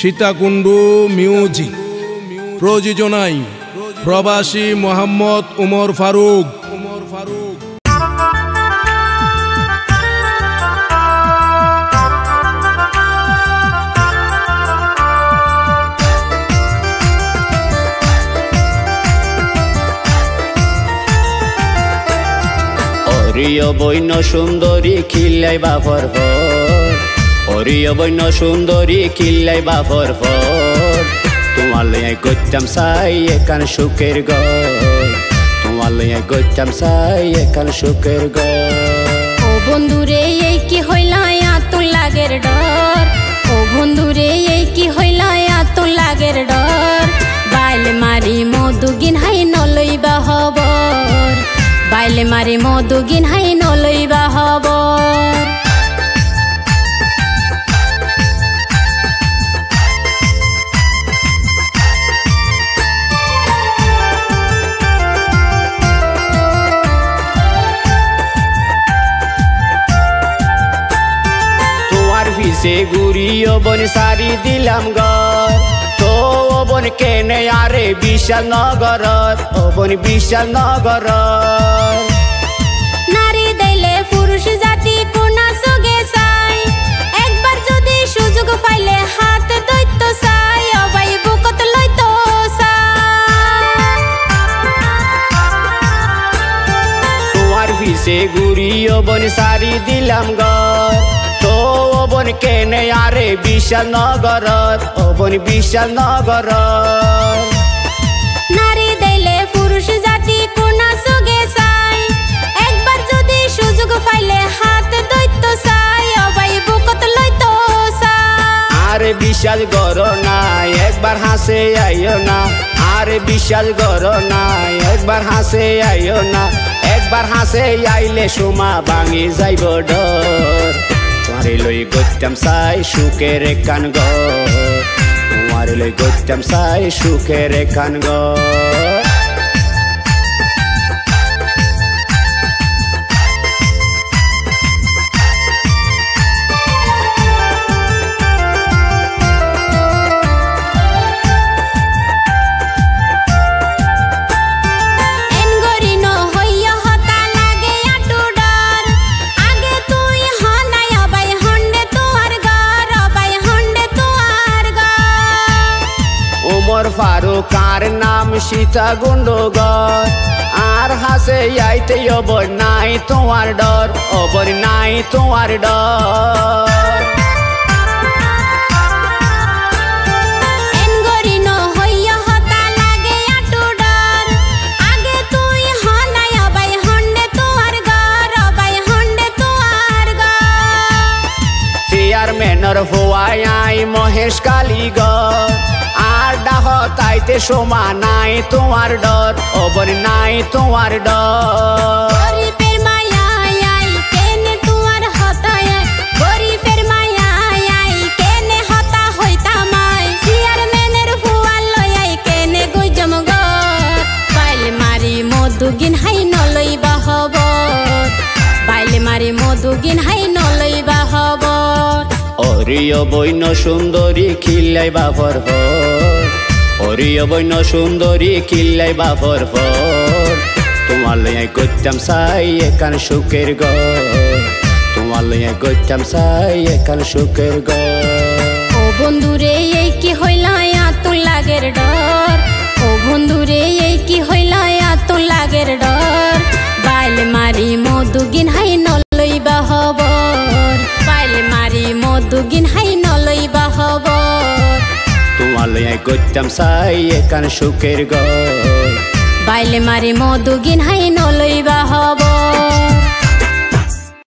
Sitakunda music প্রযোজনায় প্রবাসী মোহাম্মদ উমর ফারুক। অরিয় বৈন্য সুন্দরী খিল্লাই বাফর ফর, অরিয় বৈন্য সুন্দরী খিল্লাই বাফর ফর। তোমার লইয়া গইতাম চাই একান সুখের ঘর, তোমার লইয়া গইতাম চাই একান সুখের ঘর। ও বন্ধুরে এই কি হইলা আতুন লাগের ডর, ও বন্ধুরে এই কি হইলা আতুন লাগের ডর। বাইলে মারি মধু গিনহাই নলইবা হবর, বাইলে মারি মধু গিনহাই নলইবা হবর। পিছে ঘুরিও বন সারি দিলাম ঘর, তো বন কেনে আরে বিশাল নগরত, ও বন বিশাল নগরত। নারী দিলে পুরুষ জাতি কোনা সগে চাই, একবার যদি সুযোগ পাইলে হাত দৈত্য চাই, অবাই বুকত লইতো চাই। তোমার পিছে ঘুরিও বন সারি দিলাম ঘর, তো বন কেনে আরে বিশাল নগরত, ও বন বিশাল নগরত। নারী দিলে পুরুষ জাতি কোনা সগে চাই, একবার যদি সুযোগ পাইলে হাত দৈত্য চাই, অবাই বুকত লইতো চাই। আরে বিশাল গর নাই একবার হাসে আইও না, আরে বিশাল গর নাই একবার হাসে আইও না, একবার হাসে আইলে সোমা ভাঙি যাইব ডর। তোমারে লই গইতাম চাই সুখের একান ঘর, তোমারে লই গইতাম চাই সুখের একান ঘর। উমর ফারুক আর নাম সীতাকুণ্ডু ঘর, আর হাসে আইতে অবর নাই তোমার ডর, অবর নাই তোমার ডর। চেয়ারম্যানের ভুয়াই আই মহেশ কালীগড়, আর ডাহ তাইতে সোমা নাই তোমার ডর, অবর নাই তোমার ডর। গরিবের মায়ায় আই কেনে তোমার হতায়, গরিবের মায়ায় আই কেনে হতা হইতাম আই, চেয়ারম্যানের ভুয়া লই কেনে গইজম ঘর। বাইলে মারি মধু গিনহাই নলইবা হবর, বাইলে মারি মধু গিনহাই নলইবা হবর। অরিয় বৈন্য সুন্দরী খিল্লাই বাফর ফর, অরিয় বৈন্য সুন্দরী খিল্লাই বাফর ফর। তোমার লইয়া গইতাম চাই একান সুখের ঘর, তোমার লইয়া গইতাম চাই একান সুখের ঘর। ও বন্ধুরে এই কি হইলা আতুন লাগের ডর, ও বন্ধুরে এই কি হইলা আতুন লাগের ডর। বাইলে মারি মধু গিনহাই নলইবা হবর, বাইলে মারি মধু গিনহাই নলইবা হবর। তোমার লইয়া গইতাম চাই একান সুখের ঘর, বাইলে মারি মধু গিনহাই নলইবা হবর।